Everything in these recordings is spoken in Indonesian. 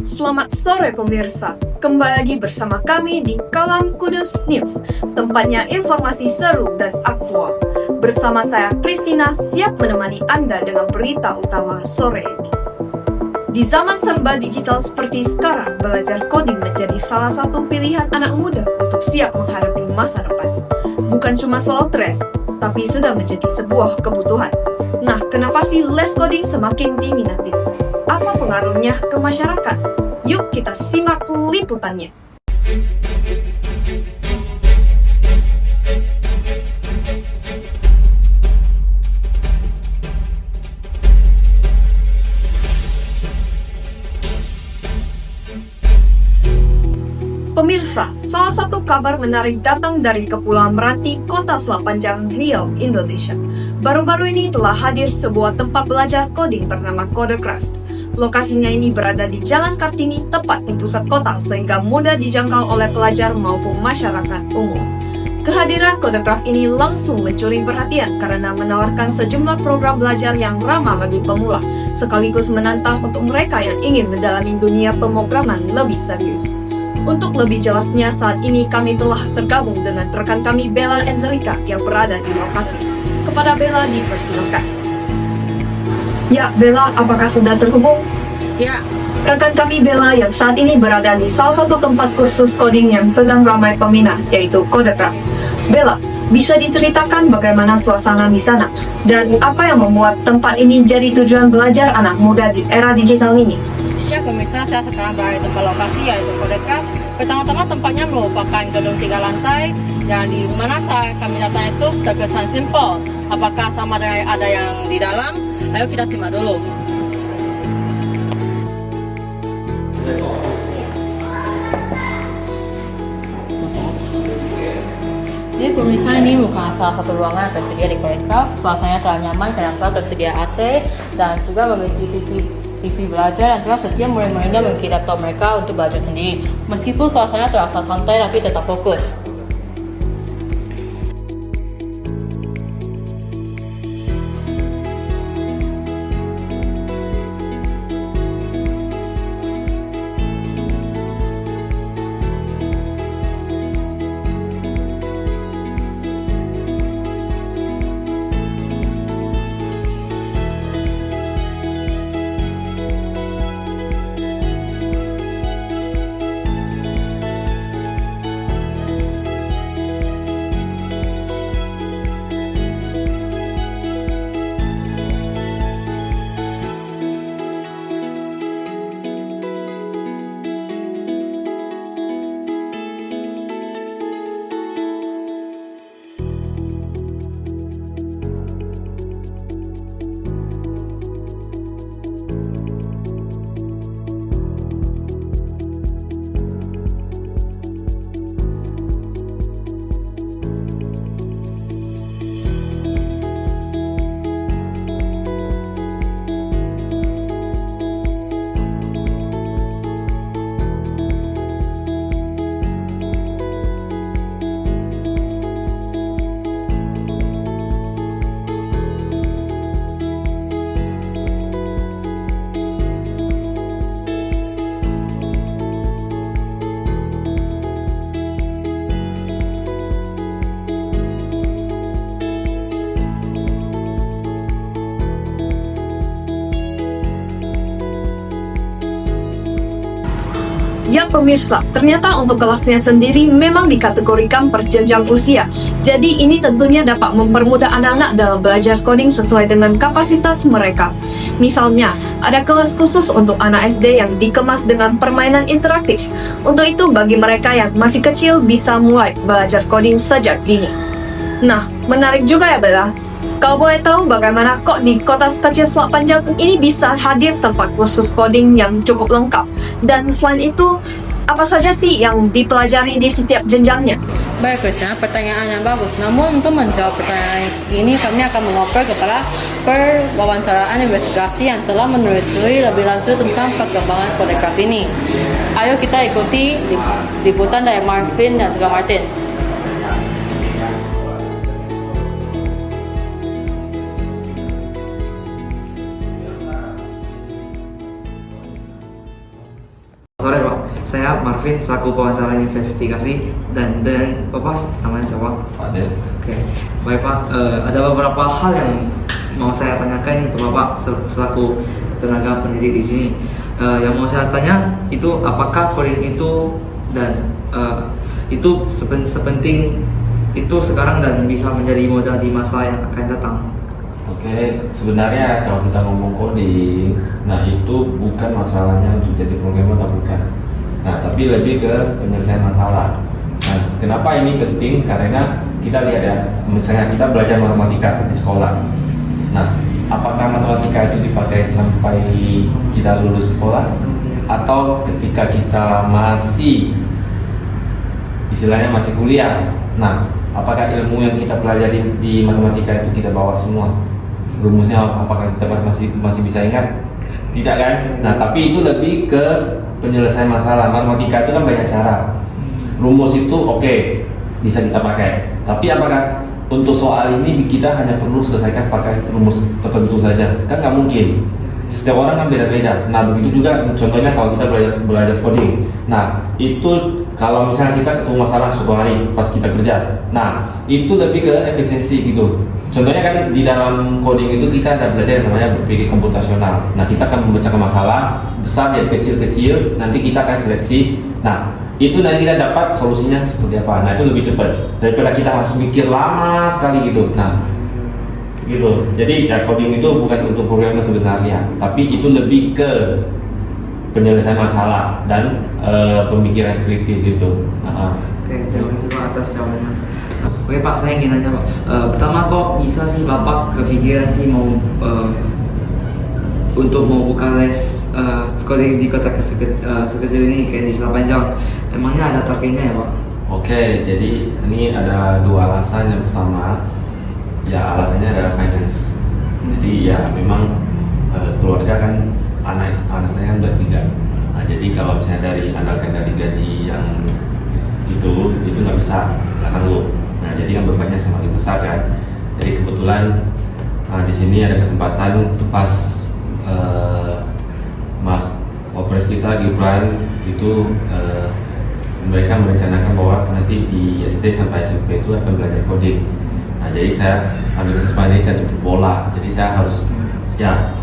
Selamat sore pemirsa, kembali lagi bersama kami di Kalam Kudus News, tempatnya informasi seru dan aktual. Bersama saya Christina siap menemani Anda dengan berita utama sore ini. Di zaman serba digital seperti sekarang, belajar coding menjadi salah satu pilihan anak muda untuk siap menghadapi masa depan. Bukan cuma soal tren, tapi sudah menjadi sebuah kebutuhan. Nah, kenapa sih les coding semakin diminati? Apa pengaruhnya ke masyarakat? Yuk kita simak liputannya. Pemirsa, salah satu kabar menarik datang dari Kepulauan Meranti, Kota Selat Panjang, Riau, Indonesia. Baru-baru ini telah hadir sebuah tempat belajar coding bernama Codecraft. Lokasinya ini berada di Jalan Kartini, tepat di pusat kota, sehingga mudah dijangkau oleh pelajar maupun masyarakat umum. Kehadiran Codecraft ini langsung mencuri perhatian karena menawarkan sejumlah program belajar yang ramah bagi pemula, sekaligus menantang untuk mereka yang ingin mendalami dunia pemrograman lebih serius. Untuk lebih jelasnya, saat ini kami telah tergabung dengan rekan kami Bella Enzalika yang berada di lokasi. Kepada Bella dipersilakan. Ya, Bella, apakah sudah terhubung? Ya, Rekan kami Bella yang saat ini berada di salah satu tempat kursus coding yang sedang ramai peminat, yaitu Codecraft. Bella, bisa diceritakan bagaimana suasana di sana dan apa yang membuat tempat ini jadi tujuan belajar anak muda di era digital ini? ya pemirsa, saya sekarang berada di tempat lokasi yaitu Codecraft. Pertama-tama tempatnya merupakan gedung 3 lantai yang di mana kami datang itu terkesan simpel. Apakah sama dengan ada yang di dalam? Ayo kita simak dulu. Jadi pemirsa, ini bukan salah satu ruangan yang tersedia di Codecraft. Suasananya telah nyaman karena selalu tersedia AC dan juga memiliki TV belajar, dan juga setiap murid-muridnya memiliki laptop mereka untuk belajar sendiri. Meskipun suasananya terasa santai tapi tetap fokus. Ya pemirsa, ternyata untuk kelasnya sendiri memang dikategorikan per jenjang usia. Jadi ini tentunya dapat mempermudah anak-anak dalam belajar coding sesuai dengan kapasitas mereka. Misalnya, ada kelas khusus untuk anak SD yang dikemas dengan permainan interaktif. Untuk itu, bagi mereka yang masih kecil bisa mulai belajar coding sejak dini. Nah, menarik juga ya Bella. Kalau boleh tahu bagaimana kok di kota sekecil Selat Panjang ini bisa hadir tempat kursus coding yang cukup lengkap? Dan selain itu, apa saja sih yang dipelajari di setiap jenjangnya? Baik Krisna, pertanyaan yang bagus. Namun untuk menjawab pertanyaan ini, kami akan mengoper kepada perwawancaraan investigasi yang telah menelusuri lebih lanjut tentang perkembangan Codecraft ini. Ayo kita ikuti liputan dari Marvin dan juga Martin. Sore Pak, saya Marvin selaku pewawancara investigasi dan Bapak namanya siapa? Fadil. Oke, baik Pak. Ada beberapa hal yang mau saya tanyakan nih ke Bapak selaku tenaga pendidik di sini. Yang mau saya tanya itu apakah coding itu dan itu sepenting itu sekarang dan bisa menjadi modal di masa yang akan datang. Oke, sebenarnya kalau kita ngomong coding, nah itu bukan masalahnya untuk jadi programmer atau bukan. Nah, tapi lebih ke penyelesaian masalah. Nah, kenapa ini penting? Karena kita lihat ya, misalnya kita belajar matematika di sekolah. Nah, apakah matematika itu dipakai sampai kita lulus sekolah? Atau ketika kita masih istilahnya masih kuliah? Nah, apakah ilmu yang kita pelajari di matematika itu kita bawa semua? Rumusnya apakah kita masih bisa ingat? Tidak kan? Nah, tapi itu lebih ke penyelesaian masalah. Matematika itu kan banyak cara. Rumus itu oke, bisa kita pakai. Tapi apakah untuk soal ini kita hanya perlu selesaikan pakai rumus tertentu saja? Kan nggak mungkin. Setiap orang kan beda-beda. Nah, begitu juga contohnya kalau kita belajar coding. Nah, itu kalau misalnya kita ketemu masalah suatu hari pas kita kerja. Nah, itu lebih ke efisiensi gitu. Contohnya kan di dalam coding itu kita ada belajar yang namanya berpikir komputasional. Nah, kita akan memecahkan masalah besar jadi kecil-kecil, nanti kita akan seleksi. Nah, itu nanti kita dapat solusinya seperti apa. Nah, itu lebih cepat daripada kita harus mikir lama sekali gitu. Nah, gitu. Jadi ya, coding itu bukan untuk programmer sebenarnya, tapi itu lebih ke penyelesaian masalah dan pemikiran kritis gitu. Oke, terima kasih Pak atas jawabannya. Oke Pak, saya ingin nanya Pak. Pertama kok bisa sih Bapak kepikiran sih mau untuk mau buka les coding di kota sekecil ini kayak di Selapanjang? Emangnya ada targetnya ya Pak? Oke, jadi ini ada dua alasan. Yang pertama, ya alasannya adalah finance. Jadi ya memang keluarga kan anak saya kan udah 3. Nah, jadi kalau misalnya andalkan dari gaji yang itu nggak bisa, nggak sanggup. Nah, jadi kan bebannya semakin besar kan. Jadi kebetulan di sini ada kesempatan pas Mas Wapres kita Gibran itu mereka merencanakan bahwa nanti di SD sampai SMP itu akan belajar coding. Nah, jadi saya ambil kesempatan ini, saya tutup bola. Jadi saya harus ya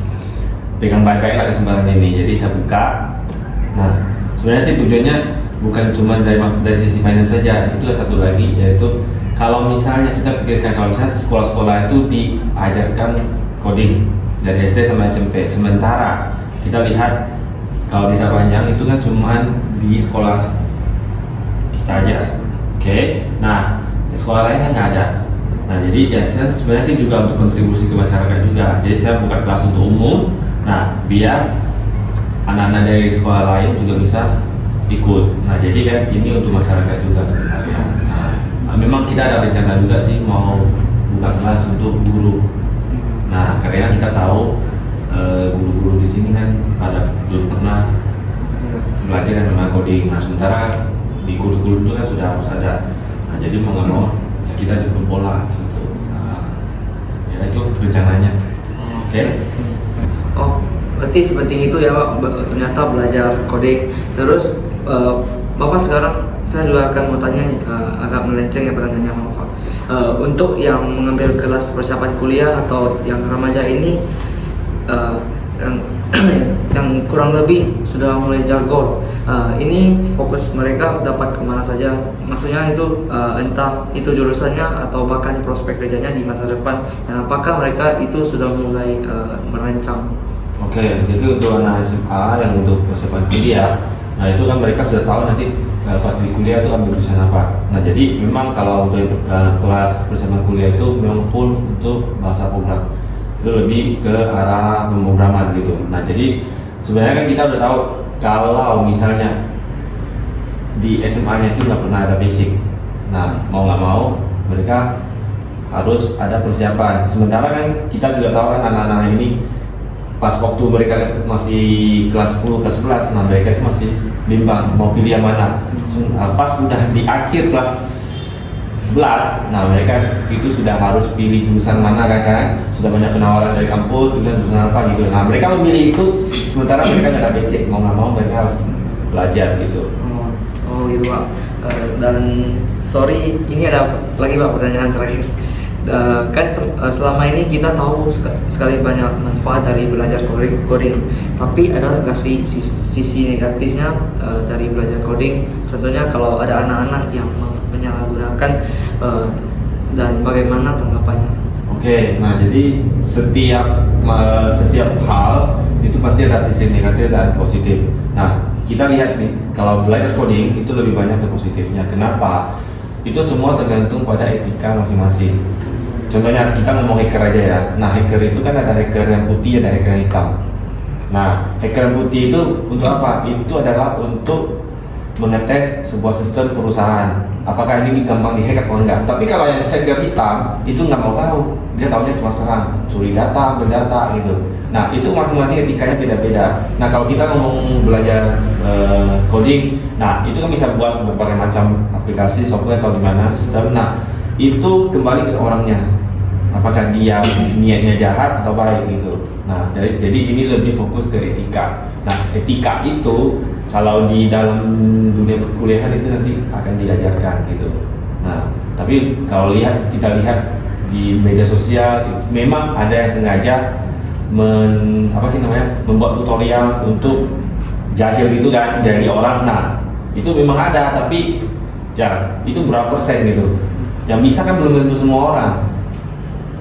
pegang baik-baik lah kesempatan ini. Jadi saya buka. Nah, sebenarnya sih tujuannya bukan cuma dari sisi finance saja. Itu satu lagi, yaitu kalau misalnya kita pikirkan kalau misalnya sekolah-sekolah itu diajarkan coding dari SD sampai SMP. Sementara kita lihat kalau di Selapanjang itu kan cuma di sekolah kita aja. Oke. Nah, di sekolah lain kan nggak ada. Nah, jadi ya saya sebenarnya sih juga untuk kontribusi ke masyarakat juga. Jadi saya buka kelas untuk umum. Nah, biar anak-anak dari sekolah lain juga bisa ikut. Nah, jadi kan ini untuk masyarakat juga sebenarnya. Nah, memang kita ada rencana juga sih mau buka kelas untuk guru. Nah, karena kita tahu guru-guru di sini kan pada belum pernah belajar yang namanya coding. Nah, sementara di kurikulum itu kan sudah harus ada. Nah, jadi mau nggak mau ya kita jemput bola gitu. Nah, ya itu rencananya. Oke. Oh, berarti sepenting itu ya Pak, ternyata belajar coding. Terus Bapak sekarang saya juga akan mau tanya agak melenceng ya pertanyaannya Bapak. Untuk yang mengambil kelas persiapan kuliah atau yang remaja ini yang kurang lebih sudah mulai jargon, ini fokus mereka dapat kemana saja? Maksudnya itu entah itu jurusannya atau bahkan prospek kerjanya di masa depan. Dan apakah mereka itu sudah mulai merancang? Oke, jadi untuk anak SMA yang untuk persiapan kuliah, nah itu kan mereka sudah tahu nanti pas di kuliah itu ambil jurusan apa. Nah, jadi memang kalau untuk kelas persiapan kuliah itu memang full untuk bahasa program. Itu lebih ke arah pemrograman gitu. Nah, jadi sebenarnya kan kita udah tahu kalau misalnya di SMA-nya itu nggak pernah ada basic. Nah, mau nggak mau mereka harus ada persiapan. Sementara kan kita juga tahu kan anak-anak ini pas waktu mereka masih kelas 10, kelas 11, nah mereka itu masih bimbang mau pilih yang mana. Pas udah di akhir kelas 11, nah mereka itu sudah harus pilih jurusan mana kan, sudah banyak penawaran dari kampus, jurusan apa gitu. Nah, mereka memilih itu sementara mereka nggak ada basic, mau nggak mau mereka harus belajar gitu. Oh gitu Pak. Dan sorry, ini ada lagi Pak pertanyaan terakhir. Kan selama ini kita tahu sekali banyak manfaat dari belajar coding, tapi ada nggak sih sisi negatifnya dari belajar coding? Contohnya kalau ada anak-anak yang menyalahgunakan, dan bagaimana tanggapannya? Oke, nah jadi setiap hal itu pasti ada sisi negatif dan positif. Nah, kita lihat nih, kalau belajar coding itu lebih banyak ke positifnya. Kenapa? Itu semua tergantung pada etika masing-masing. Contohnya kita ngomong hacker aja ya. Nah, hacker itu kan ada hacker yang putih, ada hacker yang hitam. Nah, hacker yang putih itu untuk apa? Itu adalah untuk mengetes sebuah sistem perusahaan. Apakah ini gampang dihack atau enggak? Tapi kalau yang hacker hitam itu nggak mau tahu. Dia taunya cuma serang, curi data, berdata gitu. Nah, itu masing-masing etikanya beda-beda. Nah, kalau kita ngomong belajar coding, nah itu kan bisa buat berbagai macam aplikasi, software atau gimana sistem. Nah, itu kembali ke orangnya. Apakah dia niatnya jahat atau baik gitu. Nah, jadi ini lebih fokus ke etika. Nah, etika itu kalau di dalam dunia perkuliahan itu nanti akan diajarkan gitu. Nah, tapi kalau kita lihat di media sosial, memang ada yang sengaja membuat tutorial untuk jahil gitu kan, jadi orang. Nah, itu memang ada, tapi ya itu berapa persen gitu. Yang bisa kan belum tentu semua orang.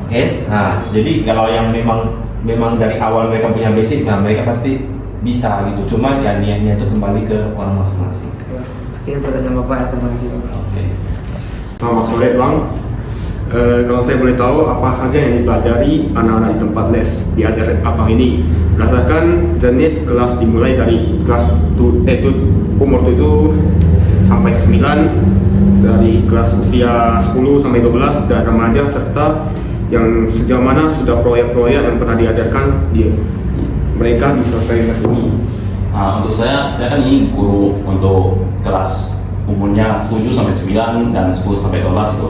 Oke, nah jadi kalau yang memang dari awal mereka punya basic, nah mereka pasti bisa gitu. Cuman ya niatnya itu kembali ke orang masing-masing. Sekian pertanyaan Bapak, terima kasih Bapak. Oke. Selamat sore Bang. Kalau saya boleh tahu apa saja yang dipelajari anak-anak di tempat les diajar Abang ini berdasarkan jenis kelas dimulai dari kelas umur 7 sampai 9, dari kelas usia 10 sampai 12 dan remaja, serta yang sejauh mana sudah proyek-proyek yang pernah diajarkan mereka diselesaikan ini. Nah, untuk saya kan ini guru untuk kelas umurnya 7 sampai 9 dan 10 sampai 12 itu.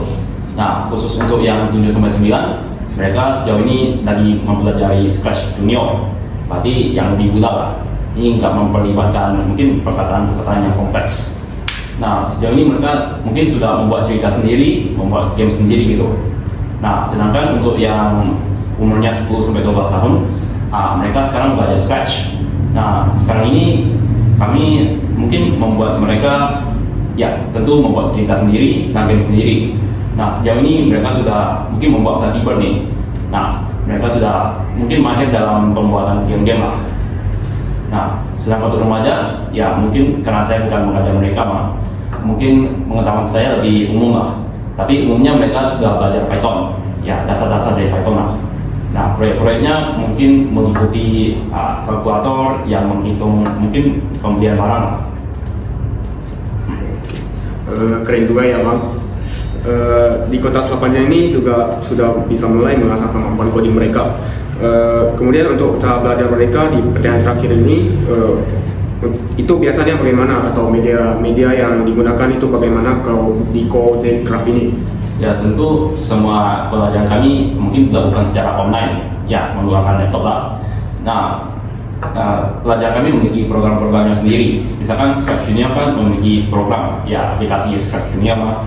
Nah, khusus untuk yang 7 sampai 9, mereka sejauh ini lagi mempelajari Scratch Junior. Berarti yang lebih mudah lah. Ini nggak memperlibatkan mungkin perkataan-perkataan yang kompleks. Nah, sejauh ini mereka mungkin sudah membuat cerita sendiri, membuat game sendiri gitu. Nah, sedangkan untuk yang umurnya 10 sampai 12 tahun, mereka sekarang belajar Scratch. Nah, sekarang ini kami mungkin membuat mereka, ya tentu membuat cerita sendiri dan game sendiri. Nah, sejauh ini mereka sudah mungkin membuat Flappy Bird nih. Nah, mereka sudah mungkin mahir dalam pembuatan game-game lah. Nah, sedangkan untuk remaja, ya mungkin karena saya bukan mengajar mereka mungkin pengetahuan saya lebih umum lah. Tapi umumnya mereka sudah belajar Python, ya dasar-dasar dari Python lah. Nah, proyek-proyeknya mungkin mengikuti kalkulator yang menghitung mungkin pembelian barang lah. Keren juga ya Bang. Di kota Selapanja ini juga sudah bisa mulai mengasah kemampuan coding mereka. Kemudian untuk cara belajar mereka di pertanyaan terakhir ini, itu biasanya bagaimana, atau media yang digunakan itu bagaimana kalau di Codecraft ini? Ya, tentu semua pelajaran kami mungkin dilakukan secara online, ya menggunakan laptop lah. Nah, pelajar kami memiliki program-programnya sendiri. Misalkan Scratch Junior kan memiliki program, ya aplikasi Scratch Junior lah.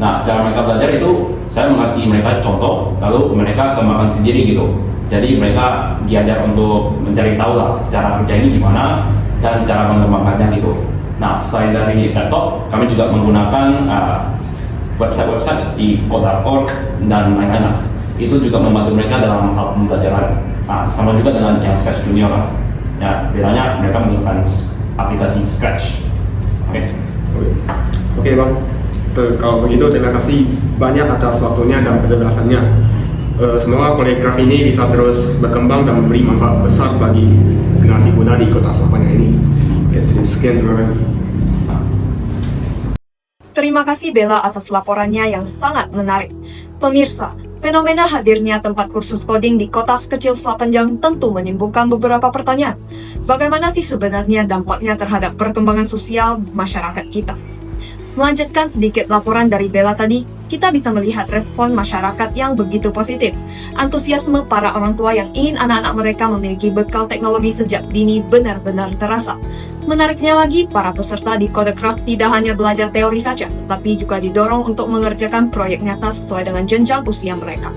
Nah, cara mereka belajar itu saya mengasih mereka contoh, lalu mereka kembangkan sendiri gitu. Jadi mereka diajar untuk mencari tahu lah cara kerja ini gimana dan cara mengembangkannya gitu. Nah, selain dari laptop, kami juga menggunakan website-website seperti code.org dan lain-lain lah. Itu juga membantu mereka dalam hal pembelajaran. Sama juga dengan yang Scratch Junior lah. Ya, bedanya mereka menggunakan aplikasi Scratch. Oke Bang. Kalau begitu terima kasih banyak atas waktunya dan penjelasannya. Semoga Codecraft ini bisa terus berkembang dan memberi manfaat besar bagi generasi muda di kota Selapanja ini. Sekian, terima kasih. Terima kasih Bella atas laporannya yang sangat menarik. Pemirsa, fenomena hadirnya tempat kursus coding di kota sekecil Selapanjang tentu menimbulkan beberapa pertanyaan. Bagaimana sih sebenarnya dampaknya terhadap perkembangan sosial masyarakat kita? Melanjutkan sedikit laporan dari Bella tadi, kita bisa melihat respon masyarakat yang begitu positif. Antusiasme para orang tua yang ingin anak-anak mereka memiliki bekal teknologi sejak dini benar-benar terasa. Menariknya lagi, para peserta di Codecraft tidak hanya belajar teori saja, tetapi juga didorong untuk mengerjakan proyek nyata sesuai dengan jenjang usia mereka.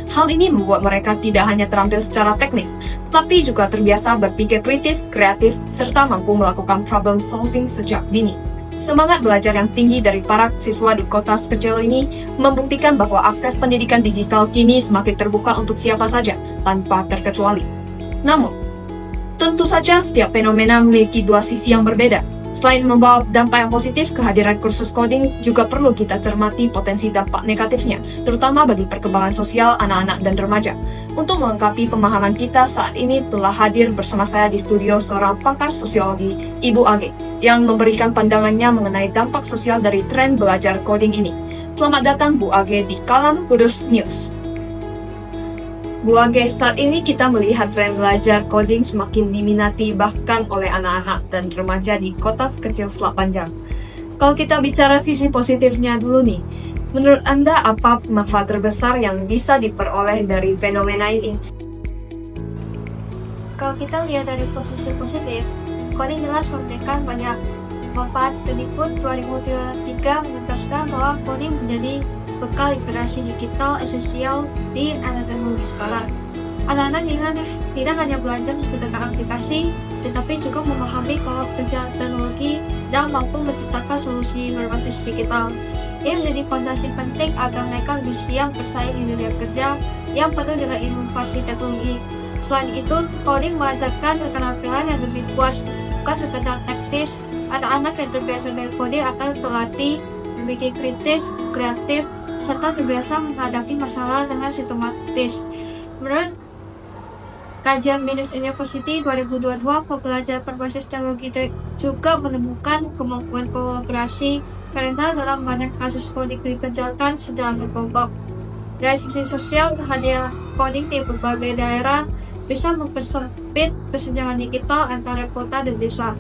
Hal ini membuat mereka tidak hanya terampil secara teknis, tetapi juga terbiasa berpikir kritis, kreatif, serta mampu melakukan problem solving sejak dini. Semangat belajar yang tinggi dari para siswa di kota sekecil ini membuktikan bahwa akses pendidikan digital kini semakin terbuka untuk siapa saja, tanpa terkecuali. Namun, tentu saja setiap fenomena memiliki dua sisi yang berbeda. Selain membawa dampak yang positif, kehadiran kursus coding juga perlu kita cermati potensi dampak negatifnya, terutama bagi perkembangan sosial anak-anak dan remaja. Untuk melengkapi pemahaman kita, saat ini telah hadir bersama saya di studio seorang pakar sosiologi, Ibu Age, yang memberikan pandangannya mengenai dampak sosial dari tren belajar coding ini. Selamat datang Bu Age di Kalam Kudus News. Bu Age, saat ini kita melihat tren belajar coding semakin diminati bahkan oleh anak-anak dan remaja di kota sekecil Selat Panjang. Kalau kita bicara sisi positifnya dulu nih, menurut Anda apa manfaat terbesar yang bisa diperoleh dari fenomena ini? Kalau kita lihat dari posisi positif, coding jelas memberikan banyak manfaat. Kemdikbud 2023 menegaskan bahwa coding menjadi bekal literasi digital esensial di era teknologi sekarang. Anak-anak tidak hanya belajar menggunakan aplikasi, tetapi juga memahami kalau kerja teknologi dan mampu menciptakan solusi berbasis digital. Ini menjadi fondasi penting agar mereka lebih siap bersaing di dunia kerja yang penuh dengan inovasi teknologi. Selain itu, coding mengajarkan keterampilan yang lebih luas, bukan sekedar teknis. Anak-anak yang terbiasa dengan coding akan terlatih berpikir kritis, kreatif, serta terbiasa menghadapi masalah dengan sistematis. Menurut kajian Binus University 2022, pembelajaran berbasis teknologi juga menemukan kemampuan kolaborasi karena dalam banyak kasus coding dikerjakan secara berkelompok. Dari sisi sosial, kehadiran coding di berbagai daerah bisa mempersempit kesenjangan digital antara kota dan desa.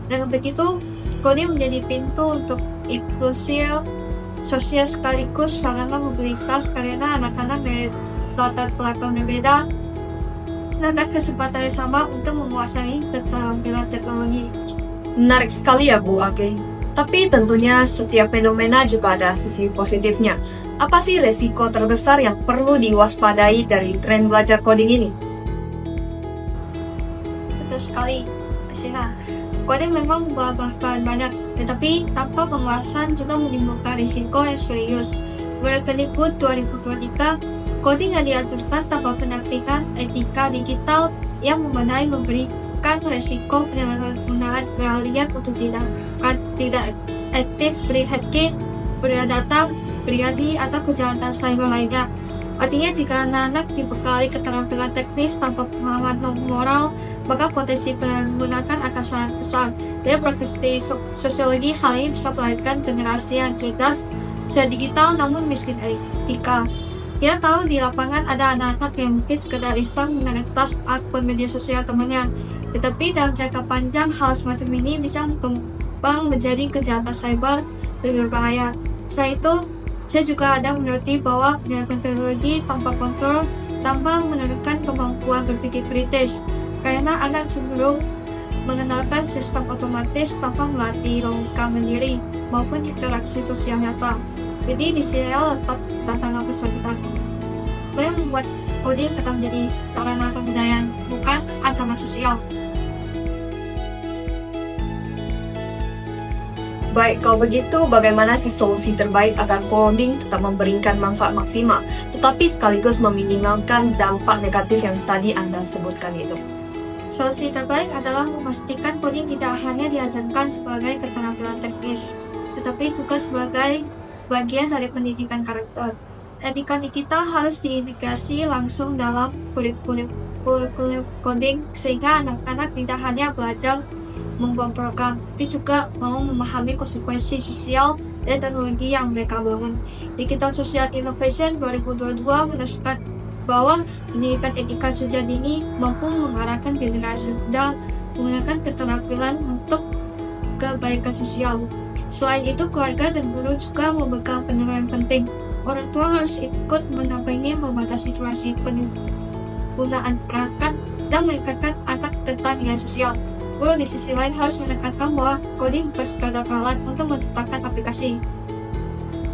Dengan begitu, coding menjadi pintu untuk inklusi sosial sekaligus sarana mobilitas karena anak-anak dari latar belakang berbeda mendapat kesempatan yang sama untuk menguasai keterampilan teknologi. Menarik sekali ya Bu Age. Tapi tentunya setiap fenomena juga ada sisi positifnya. Apa sih resiko terbesar yang perlu diwaspadai dari tren belajar coding ini? Betul sekali, Asina. Coding memang membuahkan banyak, tetapi tanpa penguasaan juga menimbulkan risiko yang serius. Menurut Kemdikbud 2023, coding yang diajarkan tanpa pendampingan etika digital yang memadai memberikan risiko penyalahgunaan keahlian untuk tidak etis, berhakik, berdata pribadi atau kejahatan cyber lainnya. Artinya, jika anak-anak dibekali keterampilan teknis tanpa pemahaman moral, maka potensi penyalahgunaan akan sangat besar. Dari profesi sosiologi, hal ini bisa melahirkan generasi yang cerdas secara digital namun miskin etika. Kita tahu di lapangan ada anak-anak yang mungkin sekedar iseng meretas akun media sosial temannya, tetapi dalam jangka panjang hal semacam ini bisa berkembang menjadi kejahatan cyber lebih berbahaya. Selain itu, saya juga ada menuruti bahwa penggunaan teknologi tanpa kontrol tanpa menurunkan kemampuan berpikir kritis, karena anak cenderung mengenalkan sistem otomatis tanpa melatih logika mandiri maupun interaksi sosial nyata. Jadi di sini letak tantangan besar kita. Yang membuat coding tetap menjadi sarana pemberdayaan, bukan ancaman sosial. Baik, kalau begitu bagaimana sih solusi terbaik agar coding tetap memberikan manfaat maksimal, tetapi sekaligus meminimalkan dampak negatif yang tadi Anda sebutkan itu? Solusi terbaik adalah memastikan coding tidak hanya diajarkan sebagai keterampilan teknis, tetapi juga sebagai bagian dari pendidikan karakter. Etika digital harus diintegrasi langsung dalam kurikulum coding sehingga anak-anak tidak hanya belajar membuat program, tapi juga mau memahami konsekuensi sosial dan teknologi yang mereka bangun. Digital Social Innovation 2022 menegaskan bahwa pendidikan etika sejak dini mampu mengarahkan generasi muda menggunakan keterampilan untuk kebaikan sosial. Selain itu, keluarga dan guru juga memegang peran yang penting. Orang tua harus ikut mendampingi membatasi durasi penggunaan perangkat dan mengingatkan anak tentang nilai sosial. Guru di sisi lain harus menekankan bahwa coding bukan sekadar alat untuk menciptakan aplikasi,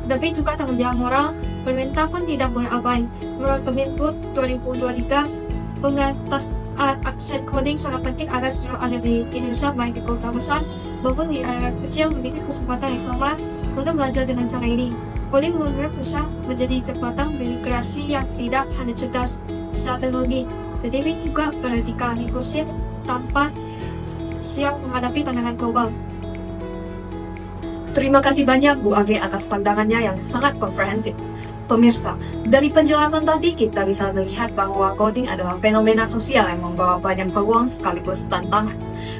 tetapi juga tanggung jawab moral. Pemerintah pun tidak boleh abai. Menurut Kemendikbud 2023, pemberantasan akses coding sangat penting agar seluruh anak di Indonesia, baik di kota besar maupun di area kecil, memiliki kesempatan yang sama untuk belajar dengan cara ini. Coding menurut bisa menjadi jembatan berkreasi yang tidak hanya cerdas secara teknologi, tetapi juga beretika, inklusif, tanpa siap menghadapi tantangan global. Terima kasih banyak Bu Age atas pandangannya yang sangat komprehensif. Pemirsa, dari penjelasan tadi kita bisa melihat bahwa coding adalah fenomena sosial yang membawa banyak peluang sekaligus tantangan.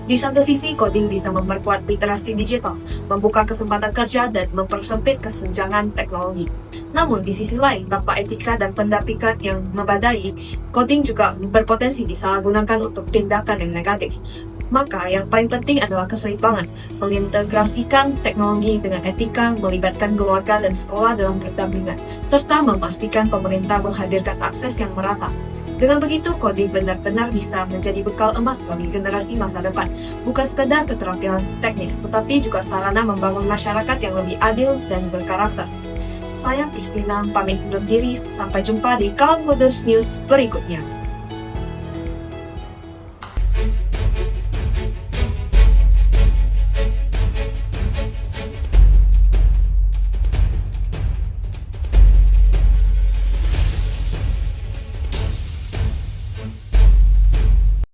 Di satu sisi, coding bisa memperkuat literasi digital, membuka kesempatan kerja, dan mempersempit kesenjangan teknologi. Namun, di sisi lain, tanpa etika dan pendampingan yang memadai, coding juga berpotensi disalahgunakan untuk tindakan yang negatif. Maka yang paling penting adalah keseimbangan, mengintegrasikan teknologi dengan etika, melibatkan keluarga dan sekolah dalam pendampingan, serta memastikan pemerintah menghadirkan akses yang merata. Dengan begitu, coding benar-benar bisa menjadi bekal emas bagi generasi masa depan, bukan sekedar keterampilan teknis, tetapi juga sarana membangun masyarakat yang lebih adil dan berkarakter. Saya Kristina pamit undur diri, sampai jumpa di Kaum Modus News berikutnya.